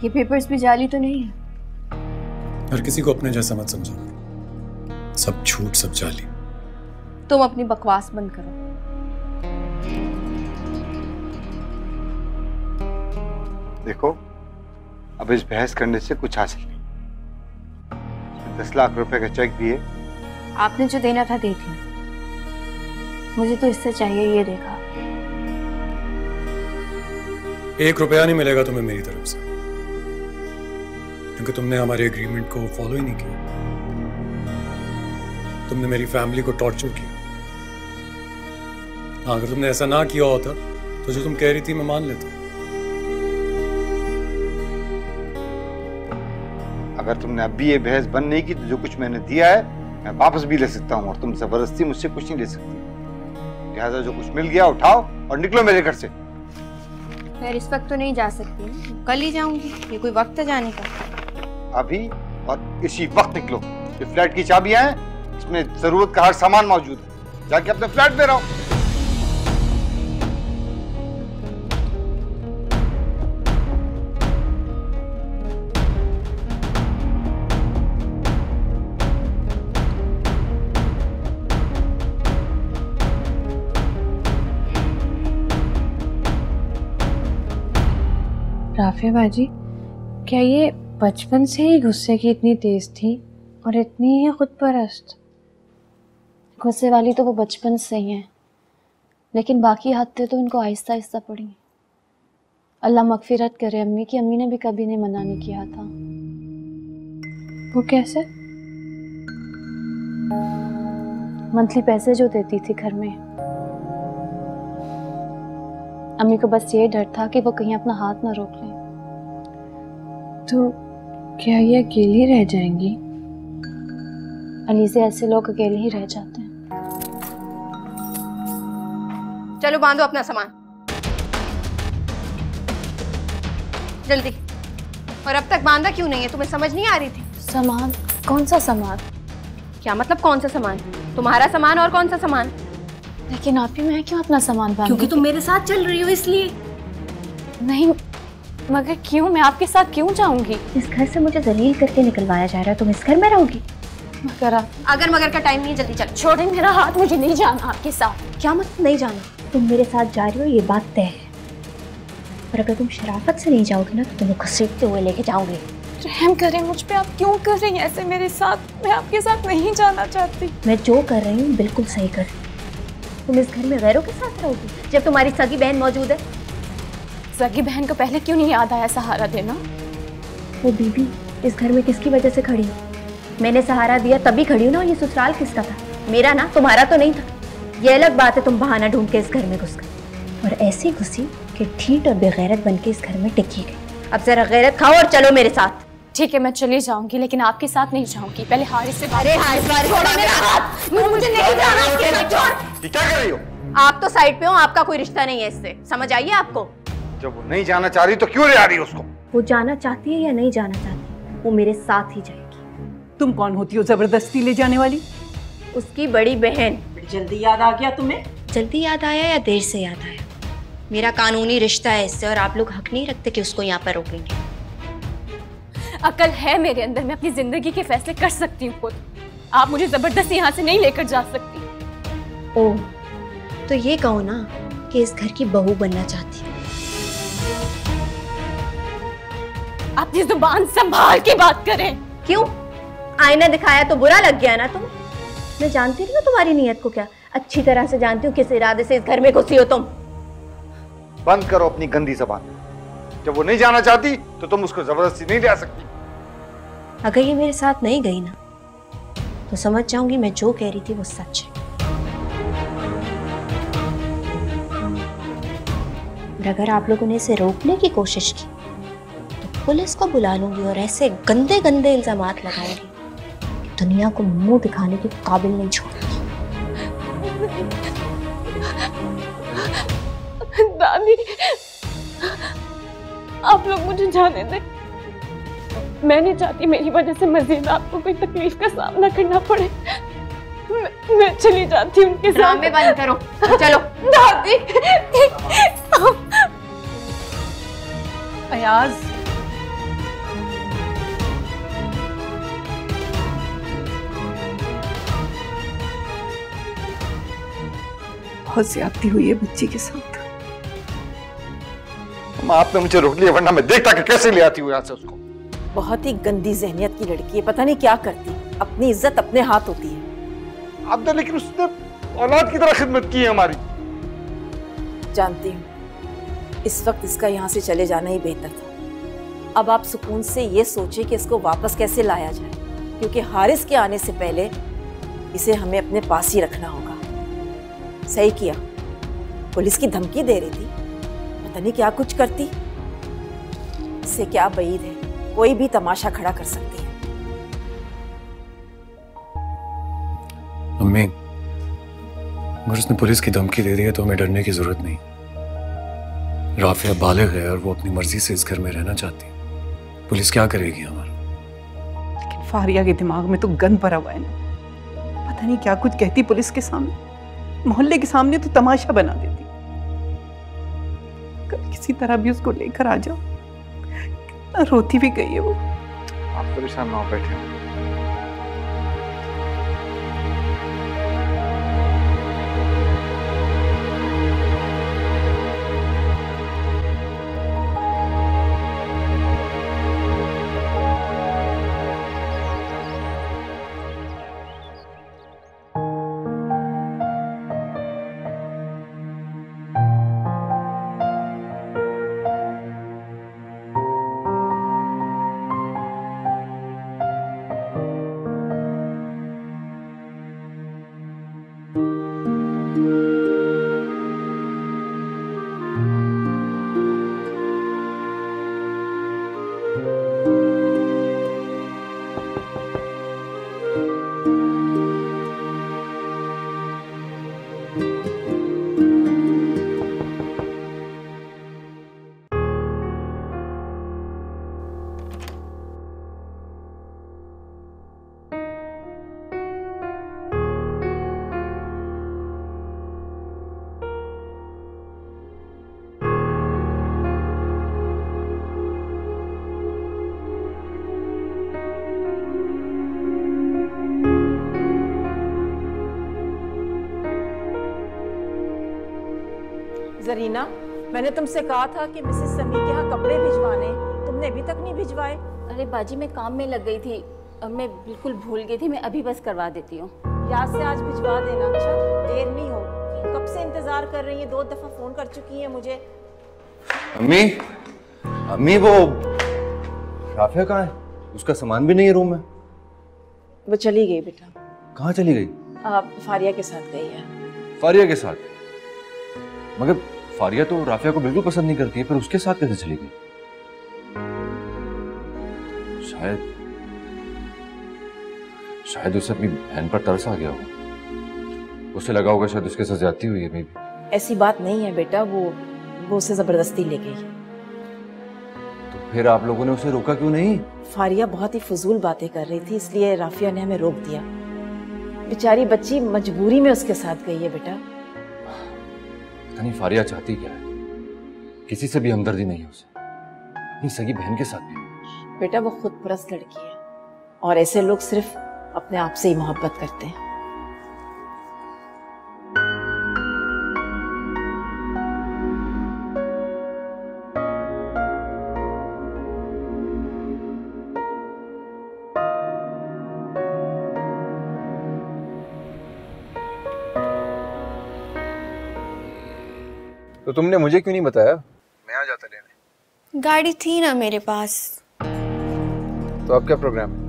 ये पेपर्स भी जाली तो नहीं है? हर किसी को अपने जैसा मत समझो, सब झूठ सब जाली। तुम अपनी बकवास बंद करो। देखो, अब इस बहस करने से कुछ हासिल नहीं। 10 लाख रुपए का चेक भी है। आपने जो देना था दे दिया, मुझे तो इससे चाहिए ये देखा। 1 रुपया नहीं मिलेगा तुम्हें मेरी तरफ से, क्योंकि तुमने हमारे एग्रीमेंट को फॉलो ही नहीं किया। तुमने मेरी फैमिली को टॉर्चर किया। हाँ, अगर तुमने ऐसा ना किया होता तो जो तुम कह रही थी मैं मान लेता। अगर तुमने अब भी ये बहस बंद नहीं की तो जो कुछ मैंने दिया है मैं वापस भी ले सकता हूँ, और तुम जबरदस्ती मुझसे कुछ नहीं ले सकती। लिहाजा जो कुछ मिल गया उठाओ और निकलो मेरे घर से। मैं इस वक्त तो नहीं जा सकती, कल ही जाऊंगी। ये कोई वक्त है जाने का? अभी और इसी वक्त निकलो। ये फ्लैट की चाबियां हैं, इसमें जरूरत का हर सामान मौजूद है। जाके अपने फ्लैट में रहो। राफिया बाजी, क्या ये बचपन से ही गुस्से की इतनी तेज थी और इतनी ही खुद परस्त? गुस्से वाली तो वो बचपन से ही है, लेकिन बाकी हदें तो इनको आहिस्ता आहिस्ता पड़ी। अल्लाह मगफिरत करे अम्मी की, अम्मी ने भी कभी नहीं मना नहीं किया था। वो कैसे? मंथली पैसे जो देती थी घर में, अम्मी को बस ये डर था कि वो कहीं अपना हाथ ना रोक लें। तो क्या ये अकेली रह जाएंगी? अली से ऐसे लोग अकेले ही रह जाते हैं। चलो बांधो अपना सामान जल्दी। और अब तक बांधा क्यों नहीं है? तुम्हें समझ नहीं आ रही थी? सामान? कौन सा सामान? क्या मतलब कौन सा सामान? तुम्हारा सामान और कौन सा सामान? लेकिन आप ही, मैं क्यों अपना सामान बांधूं? क्योंकि तुम मेरे साथ चल रही हो इसलिए। नहीं, मगर क्यों? मैं आपके साथ क्यों जाऊंगी? इस घर से मुझे जलील करके निकलवाया जा रहा है, तुम इस घर में रहोगी? मगर अगर का टाइम नहीं, जल्दी चल। छोड़े मेरा हाथ, मुझे नहीं जाना आपके साथ। क्या मतलब नहीं जाना? तुम मेरे साथ जा रही हो ये बात तय है, और अगर तुम शराफत से नहीं जाओगी ना तो तुम्हें घसीटते हुए लेके जाओगे। रहम करें मुझ पे, आप क्यों कर रही हैं ऐसे मेरे साथ? मैं आपके साथ नहीं जाना चाहती। मैं जो कर रही हूँ बिल्कुल सही कर रही हूँ। तुम इस घर में गैरों के साथ रहोगी जब तुम्हारी सगी बहन मौजूद है? सगी बहन को पहले क्यों नहीं याद आया सहारा देना? वो बीबी इस घर में किसकी वजह से खड़ी हो? मैंने सहारा दिया तभी खड़ी हूँ ना। ये ससुराल किसका था? मेरा ना, तुम्हारा तो नहीं था। ये अलग बात है तुम बहाना ढूंढ के इस घर में घुस गई, और ऐसी घुसी कि ठीठ और बेगैरत बन के इस घर में टिकी गई। अब जरा गैरत खाओ और चलो मेरे साथ। ठीक है, मैं चली जाऊंगी, लेकिन आपके साथ नहीं जाऊंगी। पहले हारिस से बात। अरे हारिस, छोड़ो मेरा हाथ। मुझे नहीं जाना। ये क्या कर रही हो? आप तो साइड पे हो, आपका कोई रिश्ता नहीं है इससे, समझ आइए आपको। जब वो नहीं जाना चाह रही तो क्यों ले आ रही है उसको? वो जाना चाहती है या नहीं जाना चाहती, वो मेरे साथ ही जाएगी। तुम कौन होती हो जबरदस्ती ले जाने वाली? उसकी बड़ी बहन। जल्दी याद आ गया तुम्हें? जल्दी याद आया या देर से याद आया? मेरा कानूनी रिश्ता है इससे, और आप लोग हक नहीं रखते कि उसको यहाँ पर रोकेंगे। अकल है मेरे अंदर, मैं अपनी जिंदगी के फैसले कर सकती हूँ खुद। आप मुझे जबरदस्ती यहाँ से नहीं लेकर जा सकती। ओह, तो ये कहो ना कि इस घर की बहू बनना चाहती है। अपनी जुबान संभाल के बात करें। क्यों? आईना दिखाया तो बुरा लग गया ना तुम? मैं जानती नहीं हूँ तुम्हारी नीयत को, क्या अच्छी तरह से जानती हूँ किस इरादे से इस घर में घुसी हो तुम। बंद करो अपनी गंदी जबान। जब वो नहीं जाना चाहती तो तुम उसको जबरदस्ती नहीं ले आ सकती। अगर ये मेरे साथ नहीं गई ना तो समझ जाऊंगी मैं जो कह रही थी वो सच है। और अगर आप लोगों ने इसे रोकने की कोशिश की तो पुलिस को बुला लूंगी और ऐसे गंदे गंदे इल्जामात लगाऊंगी कि दुनिया को मुंह दिखाने के काबिल नहीं छोड़ूंगी। दादी, आप लोग मुझे जाने दें। मैं नहीं चाहती मेरी वजह से मजीद आपको कोई तकलीफ का सामना करना पड़े। मैं चली जाती हूँ उनके साथ। ड्रामे बंद करो, चलो। दादी। अयाज, बहुत ज्यादती हुई है बच्ची के साथ। आपने मुझे रोक लिया, वरना मैं देखता कि कैसे ले आती हूँ यहाँ से उसको। बहुत ही गंदी जहनियत की लड़की है, पता नहीं क्या करती। अपनी इज्जत अपने हाथ होती है। आपने लेकिन उसने औलाद की तरह खिदमत की है हमारी। जानती हूँ, इस वक्त इसका यहाँ से चले जाना ही बेहतर था। अब आप सुकून से ये सोचिए कि इसको वापस कैसे लाया जाए, क्योंकि हारिस के आने से पहले इसे हमें अपने पास ही रखना होगा। सही किया, पुलिस की धमकी दे रही थी, पता नहीं क्या कुछ करती। इससे क्या बईद है, कोई भी तमाशा खड़ा कर सकती है। अम्मी, अगर उसने पुलिस की धमकी दे दी है तो हमें डरने की जरूरत नहीं। राफिया बालिग है और वो अपनी मर्जी से इस घर में रहना चाहती है। पुलिस क्या करेगी हमारा? लेकिन फारिया के दिमाग में तो गन भरा हुआ है ना। पता नहीं क्या कुछ कहती पुलिस के सामने, मोहल्ले के सामने तो तमाशा बना देती। कल किसी तरह भी उसको लेकर आ जाओ। कितना रोती भी गई है वो। आप परेशान ना हो, बैठे। जरीना, मैंने तुमसे कहा था कि मिसेस समी के यहाँ कपड़े भिजवाने, तुमने अभी तक नहीं भिजवाए। अरे बाजी, मैं काम में लग गई थी, मैं बिल्कुल भूल गई थी। मैं अभी बस करवा देती हूँ। याद से आज भिजवा देना। अच्छा, देर नहीं हो। कब से इंतजार कर रही है, 2 दफा फोन कर चुकी है मुझे। अम्मी, अम्मी वो राफिया कहाँ है? उसका सामान भी नहीं है रूम में। वो चली गई बेटा। कहाँ चली गई? फारिया के साथ गई है। फारिया के साथ? मगर फारिया तो राफिया को बिल्कुल पसंद नहीं करती है, फिर उसके साथ कैसे चली गई? शायद उसे अपनी बहन पर तरस आ गया होगा। उसे लगा होगा शायद उसके साथ ज्यादती हुई है। मे भी ऐसी बात नहीं है बेटा, वो उसे जबरदस्ती ले गई। तो फिर आप लोगों ने उसे रोका क्यों नहीं? फारिया बहुत ही फजूल बातें कर रही थी, इसलिए राफिया ने हमें रोक दिया। बेचारी बच्ची मजबूरी में उसके साथ गई है बेटा। पता नहीं फारिया चाहती क्या है। किसी से भी हमदर्दी नहीं है उसे, अपनी सगी बहन के साथ भी नहीं। बेटा वो खुद परस्त लड़की है और ऐसे लोग सिर्फ अपने आप से ही मोहब्बत करते हैं। तो तुमने मुझे क्यों नहीं बताया? मैं आ जाता लेने। गाड़ी थी ना मेरे पास। तो अब क्या प्रोग्राम है?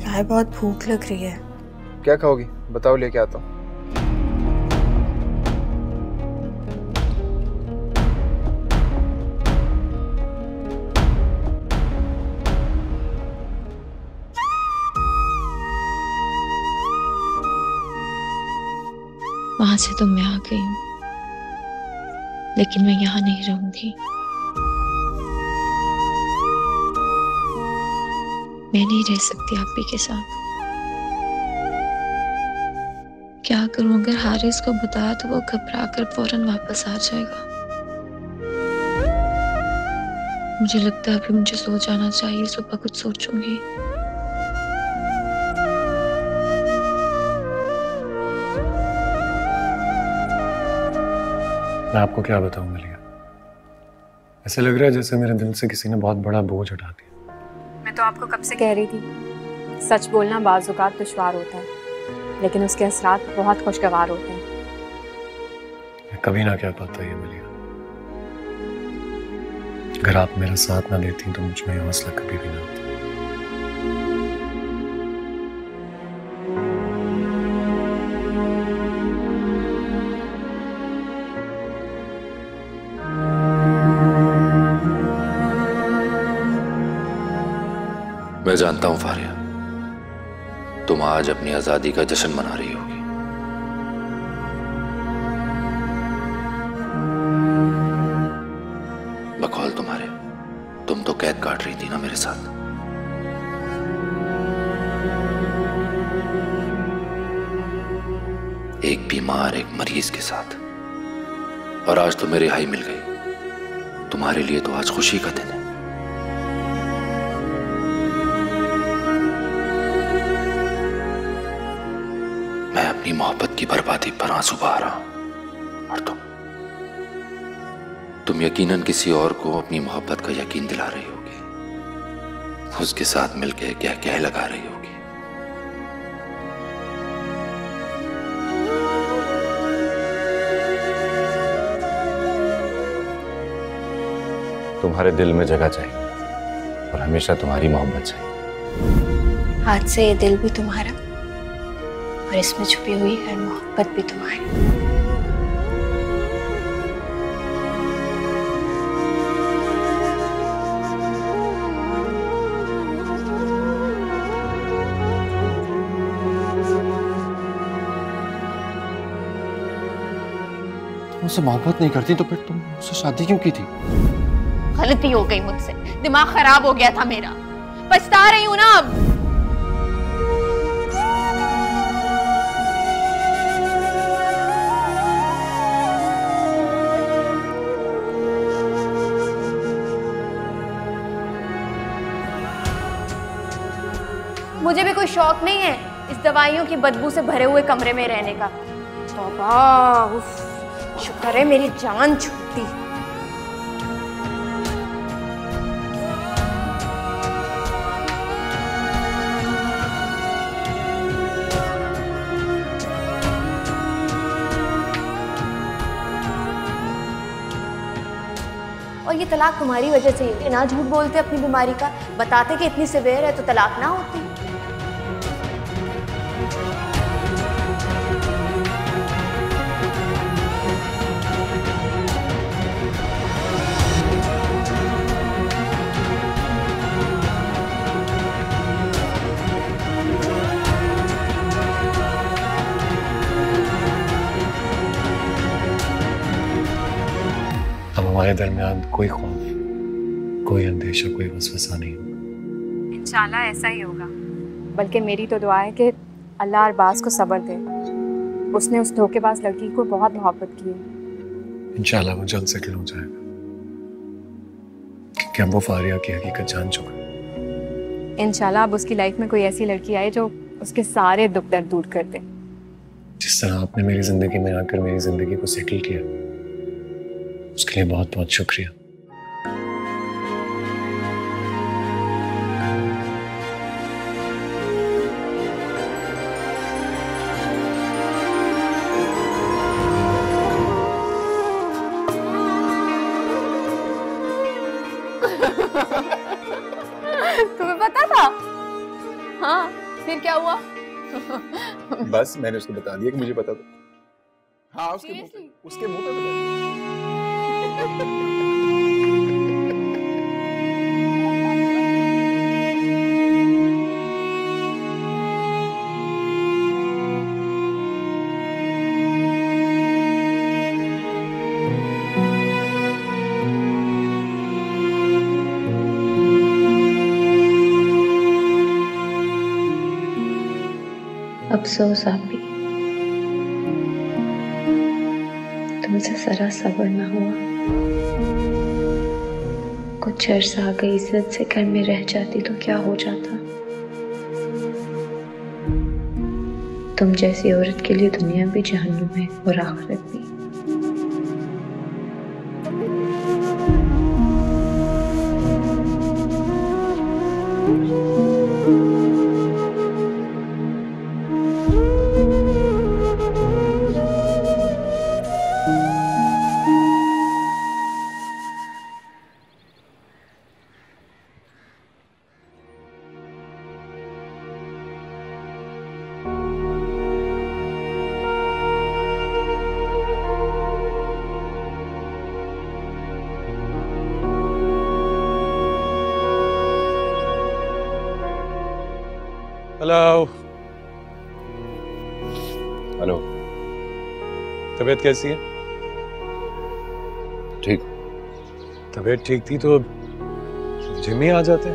यार बहुत भूख लग रही है। क्या खाओगी बताओ, लेके आता हूँ। वहां से तो मैं आ गई हूँ, लेकिन मैं यहाँ नहीं रहूंगी। मैं नहीं रह सकती आप ही के साथ। क्या करूं? अगर हारिस को बताया तो वो घबरा कर फौरन वापस आ जाएगा। मुझे लगता है अभी मुझे सो जाना चाहिए, सुबह कुछ सोचूंगी। मैं आपको क्या बताऊं मलिया, ऐसे लग रहा है जैसे मेरे दिल से किसी ने बहुत बड़ा बोझ उठा दिया। मैं तो आपको कब से कह रही थी, सच बोलना बाज़ औक़ात दुश्वार होता है, लेकिन उसके असरात बहुत खुशगवार होते हैं। मैं कभी ना कह पाता ये मलिया। अगर आप मेरा साथ ना देती तो मुझ में ये हौसला कभी भी ना होता। मैं जानता हूं फारिया, तुम आज अपनी आजादी का जश्न मना रही होगी। बकौल तुम्हारे, तुम तो कैद काट रही थी ना मेरे साथ। एक बीमार, एक मरीज के साथ, और आज तुम्हें रिहाई मिल गई। तुम्हारे लिए तो आज खुशी का दिन है। मैं अपनी मोहब्बत की बर्बादी पर आंसू बहा रहा हूं, और तुम यकीनन किसी और को अपनी मोहब्बत का यकीन दिला रही होगी, उसके साथ मिलकर क्या क्या लगा रही होगी। तुम्हारे दिल में जगह चाहिए और हमेशा तुम्हारी मोहब्बत चाहिए। आज से ये दिल भी तुम्हारा और इसमें छुपी हुई हर मोहब्बत भी तुम्हारी। मुझसे मोहब्बत नहीं करती तो फिर तुम मुझसे शादी क्यों की थी? गलती हो गई मुझसे, दिमाग खराब हो गया था मेरा, पछता रही हूं ना अब। मुझे भी कोई शौक नहीं है इस दवाइयों की बदबू से भरे हुए कमरे में रहने का। तौबा, उफ, शुक्र है मेरी जान छूटी। और ये तलाक तुम्हारी वजह से ही ना। झूठ बोलते अपनी बीमारी का, बताते कि इतनी सिवियर है तो तलाक ना होती। हमारे दरमियान कोई खौफ, कोई अंदेशा, कोई वसवसा नहीं होगा। इंशाल्लाह ऐसा ही होगा। बल्कि मेरी तो दुआ है कि अल्लाह अरबाज को सब्र दे। उसने उस धोखेबाज लड़की को बहुत मोहब्बत की है। इंशाल्लाह वो जल्द सेटल हो जाएगा, क्योंकि अब वो फारिया की हकीकत जान चुका है। इंशाल्लाह अब उसकी लाइफ में कोई ऐसी लड़की आए जो उसके सारे दुख दर्द दूर कर दे। जिस तरह आपने मेरी जिंदगी में आकर मेरी जिंदगी को सेटल किया, उसके लिए बहुत बहुत शुक्रिया। तुम्हें पता था? हाँ, फिर क्या हुआ? बस मैंने उसको बता दिया कि मुझे पता था। हाँ, उसके मुंह पे बता दिया। अफसोस आप भी, तुमसे जरा सब्र ना हुआ। कुछ अर्सा आगे इज्जत से घर में रह जाती तो क्या हो जाता। तुम जैसी औरत के लिए दुनिया भी जहन्नुम है और आखिरत भी। हेलो। हेलो। तबीयत कैसी है? ठीक। तबीयत ठीक थी तो जिम ही आ जाते।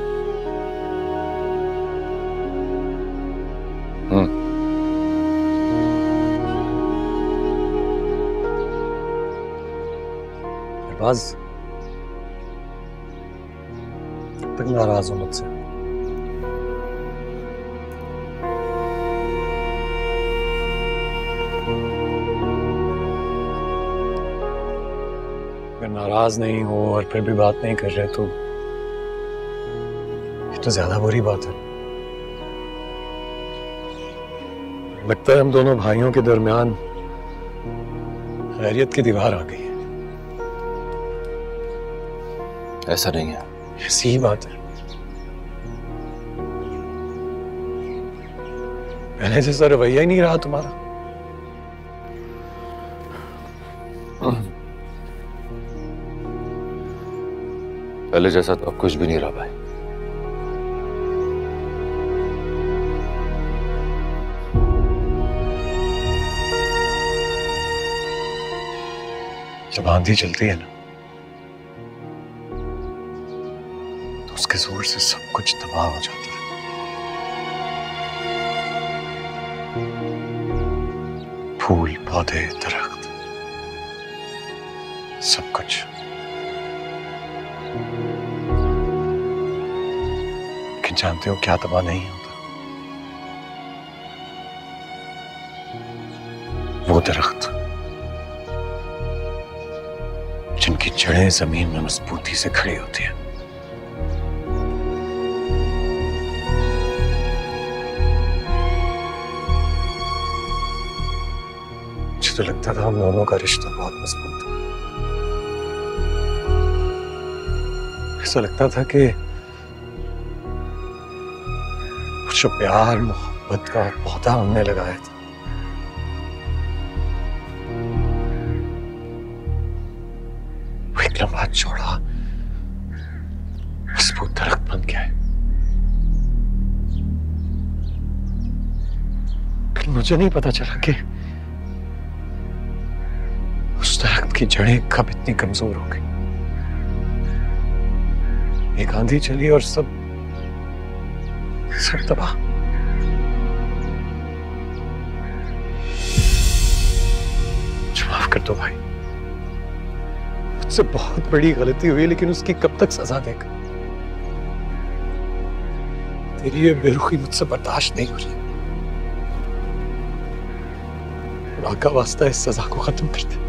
अरबाज, कब तक नाराज हो मुझसे? अगर नाराज नहीं हो और फिर भी बात नहीं कर रहे तो ये तो ज्यादा बुरी बात है। लगता है हम दोनों भाइयों के दरमियान खैरियत की दीवार आ गई है। ऐसा नहीं है। ऐसी ही बात है। पहले जैसा रवैया ही नहीं रहा तुम्हारा। पहले जैसा तो अब कुछ भी नहीं रहा भाई। जब आंधी चलती है ना तो उसके जोर से सब कुछ तबाह हो जाता है। फूल, पौधे, दरख्त, सब कुछ। लेकिन जानते हो क्या तबाह नहीं होता? वो दरख्त जिनकी जड़ें जमीन में मजबूती से खड़ी होती हैं। मुझे तो लगता था हम दोनों का रिश्ता बहुत मजबूत था। ऐसा लगता था कि जो प्यार मोहब्बत का पौधा हमने लगाया था वो एक लंबा चौड़ा मजबूत दरख्त बन गया है। लेकिन मुझे नहीं पता चला कि उस दरख्त की जड़ें कब इतनी कमजोर हो गई। एक आंधी चली और सब तबाह। माफ कर दो भाई, मुझसे बहुत बड़ी गलती हुई, लेकिन उसकी कब तक सजा देगा? तेरी ये बेरुखी मुझसे बर्दाश्त नहीं हो रही। खुदा का वास्ता इस सजा को खत्म कर दे।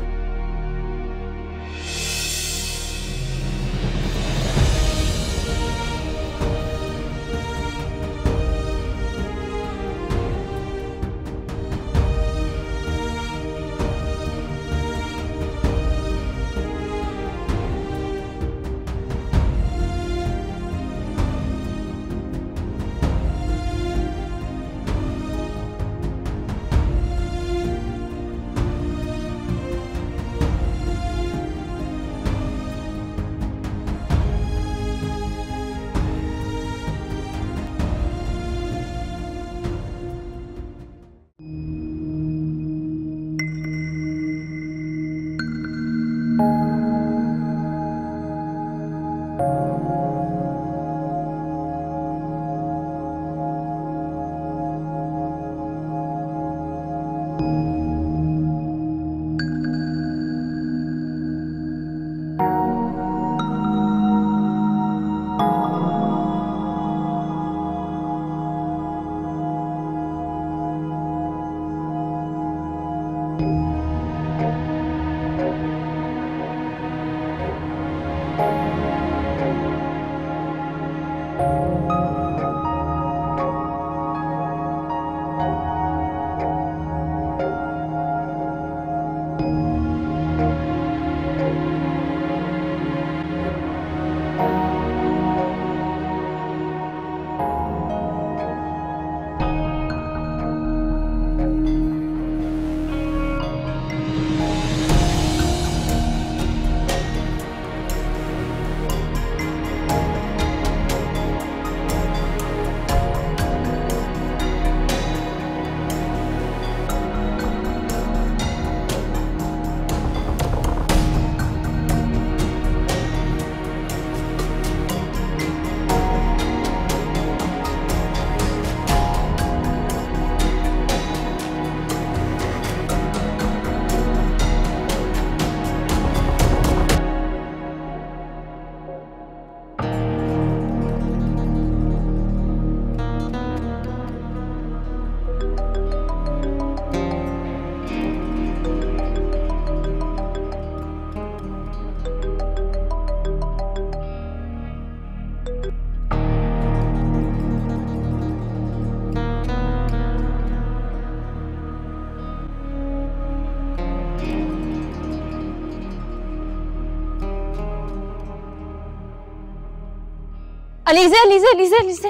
अलीज़े अलीज़े अलीज़े अलीज़े,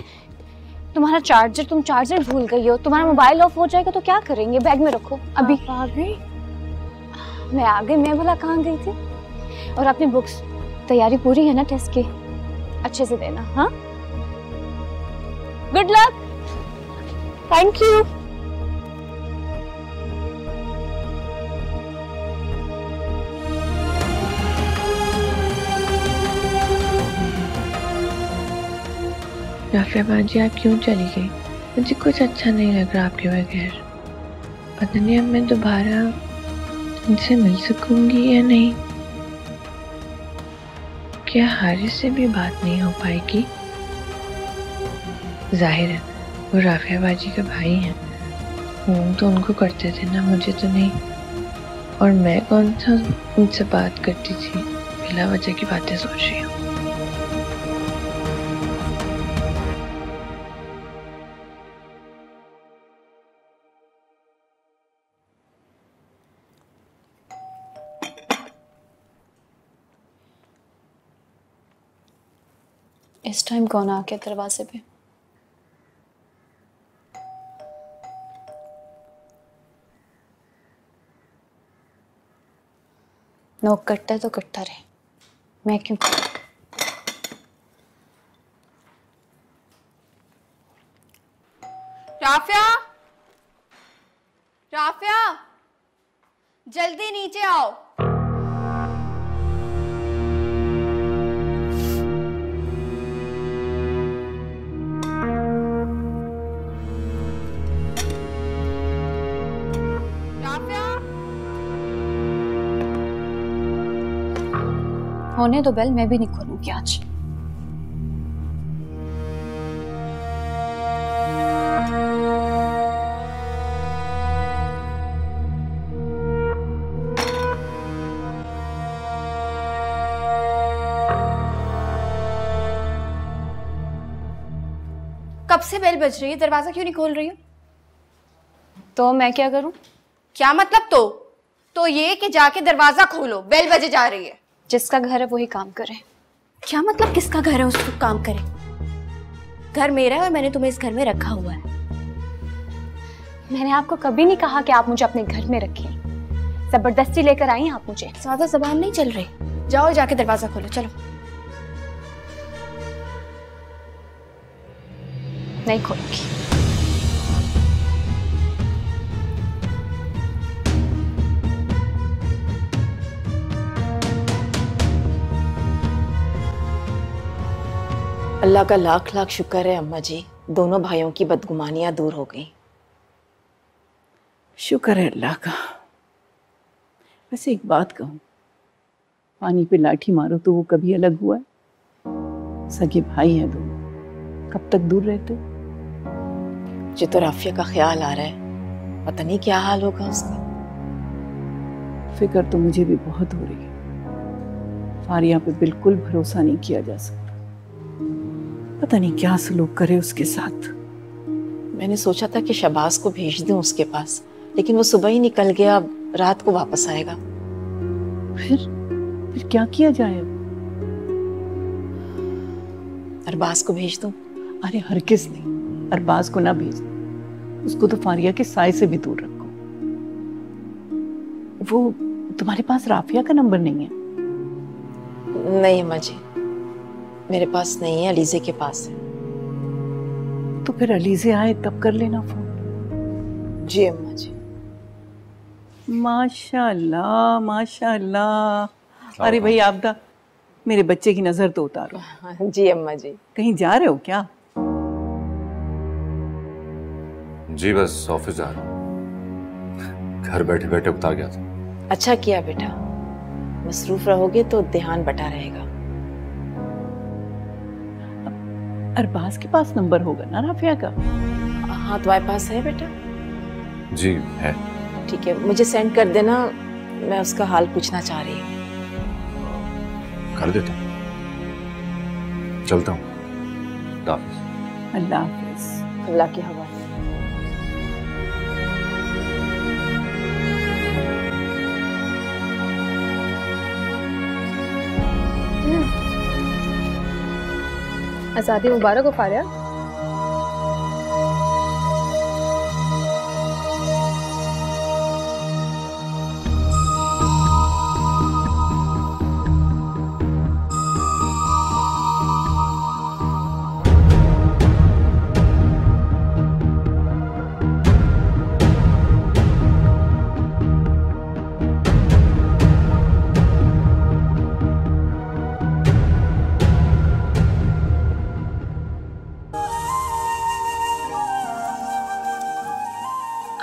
तुम्हारा चार्जर, तुम चार्जर भूल गई हो। तुम्हारा मोबाइल ऑफ हो जाएगा तो क्या करेंगे? बैग में रखो। अभी आ गई? मैं आ गई। मैं भला कहाँ गई थी? और अपनी बुक्स, तैयारी पूरी है ना टेस्ट की? अच्छे से देना। हाँ, good luck. Thank you. Rafia बाजी, आप क्यों चली गई? मुझे कुछ अच्छा नहीं लग रहा आपके बगैर। पता नहीं अब मैं दोबारा उनसे मिल सकूंगी या नहीं। क्या हारिस से भी बात नहीं हो पाएगी? जाहिर है वो राफिया बाजी का भाई हैं, फोन तो उनको करते थे ना, मुझे तो नहीं। और मैं कौन सा उनसे बात करती थी? बिला वजह की बातें सोच रही हूँ। इस टाइम कौन आ गया दरवाजे पे? नोक कटता है तो कटता रहे, मैं क्यों? राफिया, राफिया, जल्दी नीचे आओ। होने दो बेल, मैं भी नहीं खोलूंगी आज। कब से बेल बज रही है, दरवाजा क्यों नहीं खोल रही हो? तो मैं क्या करूं? क्या मतलब? तो ये कि जाके दरवाजा खोलो, बेल बजे जा रही है। जिसका घर है वही काम करे। क्या मतलब किसका घर है उसको काम करे? घर मेरा है और मैंने तुम्हें इस घर में रखा हुआ है। मैंने आपको कभी नहीं कहा कि आप मुझे अपने घर में रखिए। जबरदस्ती लेकर आई आप मुझे। ज्यादा जबान नहीं चल रही। जाओ जाके दरवाजा खोलो, चलो। नहीं खोलूंगी। अल्लाह का लाख लाख शुक्र है अम्मा जी, दोनों भाइयों की बदगुमानियां दूर हो गई। शुक्र है अल्लाह का। वैसे एक बात कहूँ, पानी पे लाठी मारो तो वो कभी अलग हुआ है? सगे भाई हैं दोनों, कब तक दूर रहते? मुझे तो राफिया का ख्याल आ रहा है, पता नहीं क्या हाल होगा उसका। फिक्र तो मुझे भी बहुत हो रही है। फारिया पे बिल्कुल भरोसा नहीं किया जा सकता। पता नहीं क्या सलूक करे उसके साथ। मैंने सोचा था कि शबाज को भेज दूं उसके पास, लेकिन वो सुबह ही निकल गया, अब रात को वापस आएगा। फिर क्या किया जाए? अरबाज को भेज दूं? अरे हरगिज़ नहीं, अरबाज को ना भेज। उसको तो फारिया के साय से भी दूर रखो। वो तुम्हारे पास राफिया का नंबर नहीं है? नहीं अम्मा जी, मेरे पास नहीं है, अलीज़े के पास है। तो फिर अलीज़े आए तब कर लेना फोन। जी अम्मा जी। माशाल्लाह माशाल्लाह। अरे भाई आपदा, मेरे बच्चे की नजर तो उतारो। जी अम्मा जी। कहीं जा रहे हो क्या? जी बस ऑफिस जा रहा हूँ, घर बैठे बैठे उतार गया था। अच्छा किया बेटा, मसरूफ रहोगे तो ध्यान बटा रहेगा। अरबाज के पास नंबर होगा ना राफिया का? हाँ तुम्हारे पास है बेटा? जी है। ठीक है, मुझे सेंड कर देना, मैं उसका हाल पूछना चाह रही हूँ। कर देता हूँ, चलता हूँ। अल्लाह हाफिज। अल्लाह के हवाले। आज़ादी मुबारक हो फारिया।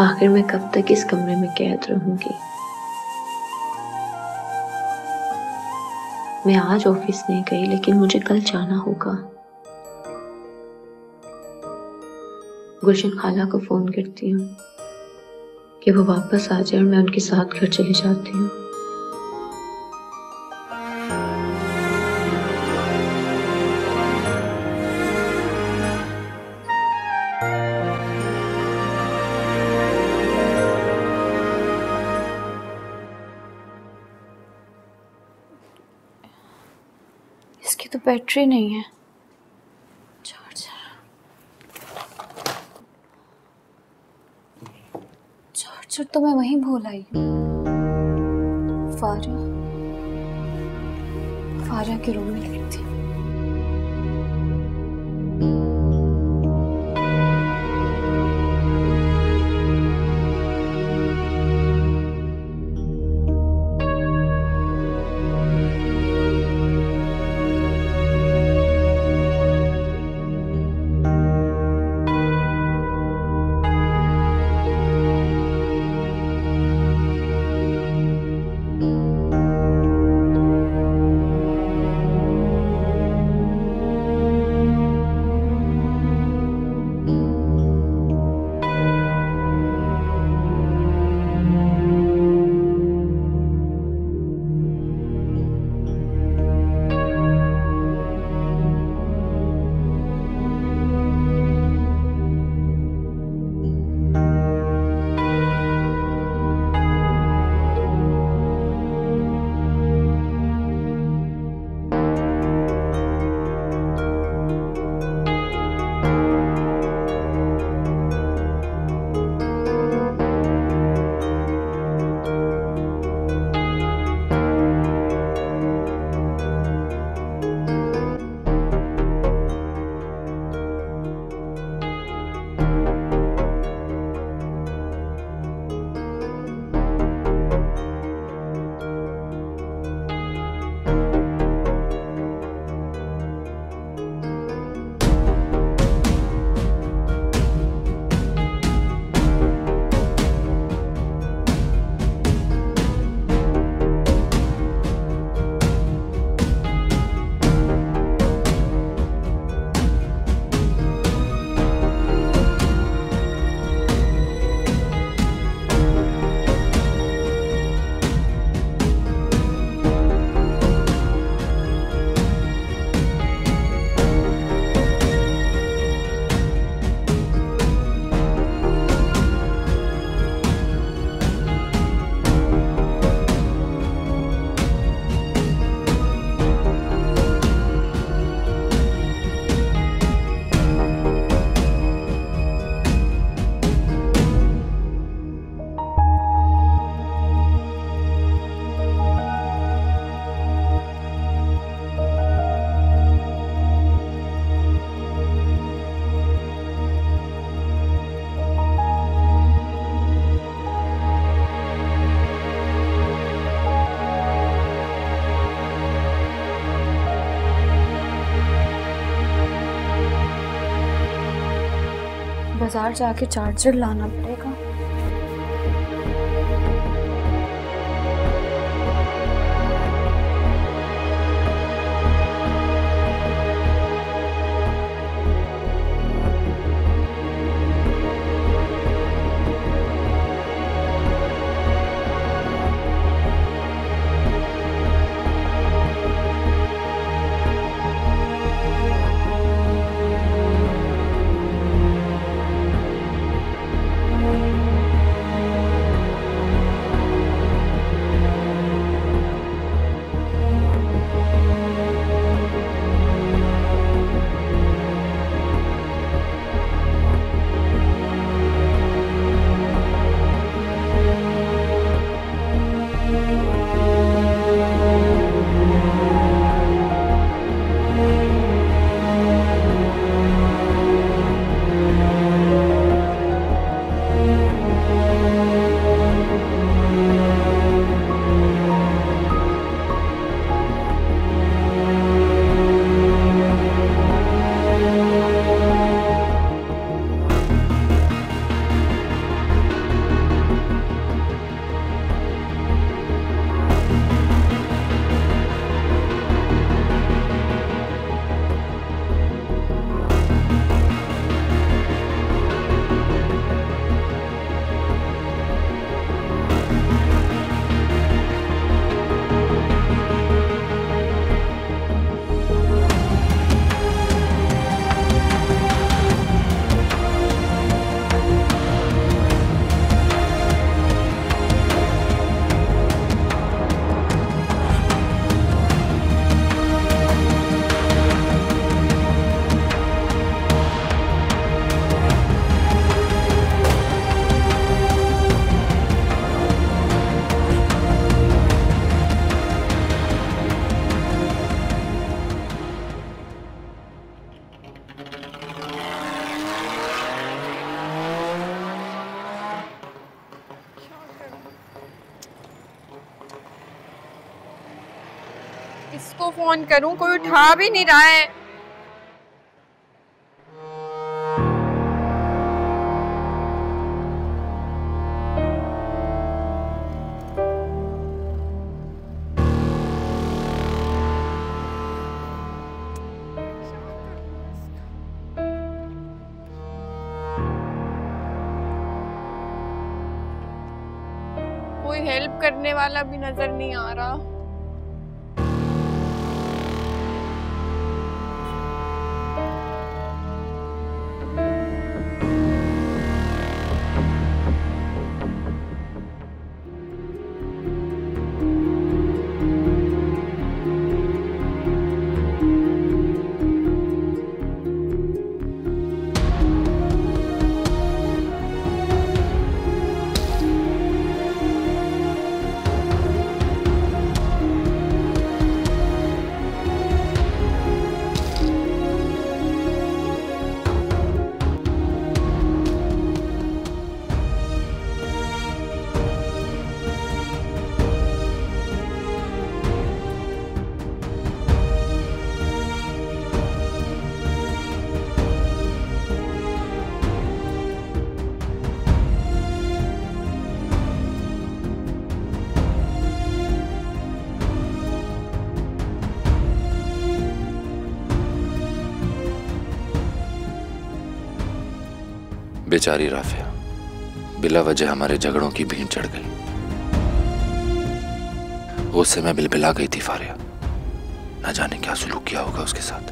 आखिर मैं कब तक इस कमरे में कैद रहूंगी? मैं आज ऑफिस नहीं गई, लेकिन मुझे कल जाना होगा। गुलशन खाला को फोन करती हूँ कि वो वापस आ जाए और मैं उनके साथ घर चली जाती हूँ। इसकी तो बैटरी नहीं है। चार्जर तो मैं वहीं भूल आई हूँ। फारिया के रूम में गई थी। बाजार जाके चार्जर लाना पड़ेगा। किसको फोन करूं, कोई उठा भी नहीं रहा है। कोई हेल्प करने वाला भी नजर नहीं आ रहा। बेचारी राफिया बिला वजह हमारे झगड़ों की भीड़ चढ़ गई। गुस्से में बिलबिला गई थी फारिया। न जाने क्या सुलूक किया होगा उसके साथ।